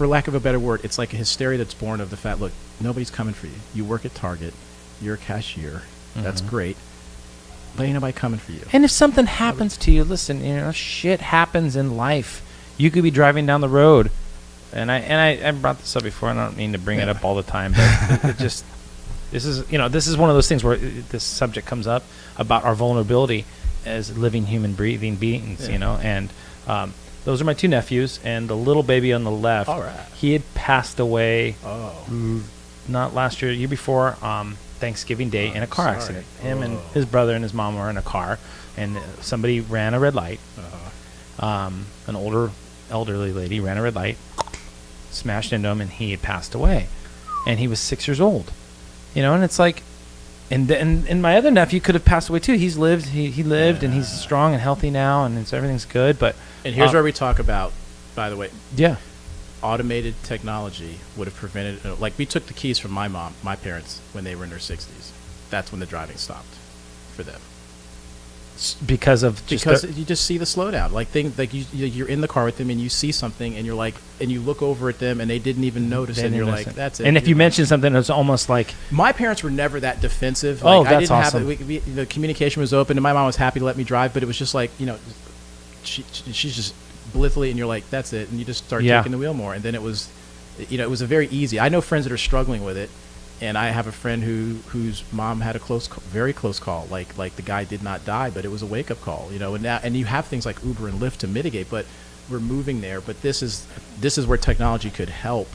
for lack of a better word, it's like a hysteria that's born of the fact, look, nobody's coming for you. You work at Target. You're a cashier. That's great. But ain't nobody coming for you. And if something happens to you, listen, shit happens in life. You could be driving down the road, and I brought this up before, and I don't mean to bring it up all the time, but it just, this is one of those things where this subject comes up about our vulnerability as living, human, breathing beings, and those are my two nephews, and the little baby on the left, all right. He had passed away not last year, the year before, Thanksgiving Day in a car accident. Him and his brother and his mom were in a car, and somebody ran a red light. An elderly lady ran a red light, smashed into him, and he had passed away. And he was 6 years old. And it's like, and my other nephew could have passed away too. He lived, and he's strong and healthy now, and so everything's good. But and here's where we talk about, by the way, yeah, automated technology would have prevented. Like, we took the keys from my parents, when they were in their 60s. That's when the driving stopped for them. Because you just see the slowdown. Like you're in the car with them, and you see something, and you're like, and you look over at them, and they didn't even notice, and you're like, that's it. And if you mention something, it's almost like, my parents were never that defensive. Like, that's awesome. The communication was open, and my mom was happy to let me drive, but it was just like, she's just blithely, and you're like, that's it, and you just start taking the wheel more, and then it was a very easy. I know friends that are struggling with it. And I have a friend whose mom had a very close call. Like the guy did not die, but it was a wake up call. And you have things like Uber and Lyft to mitigate, but we're moving there. But this is where technology could help.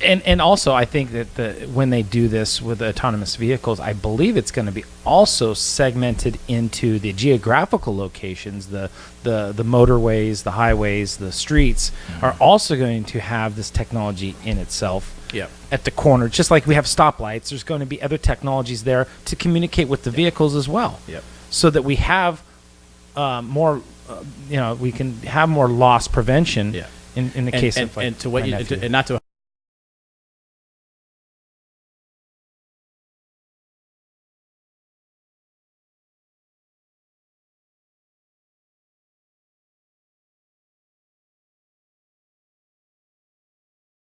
And also, I think that when they do this with autonomous vehicles, I believe it's going to be also segmented into the geographical locations, the motorways, the highways, the streets are also going to have this technology in itself. Yeah. At the corner, just like we have stoplights, there's going to be other technologies there to communicate with the vehicles as well. Yep. So that we have more, we can have more loss prevention. Yeah. In the case of and to what and not to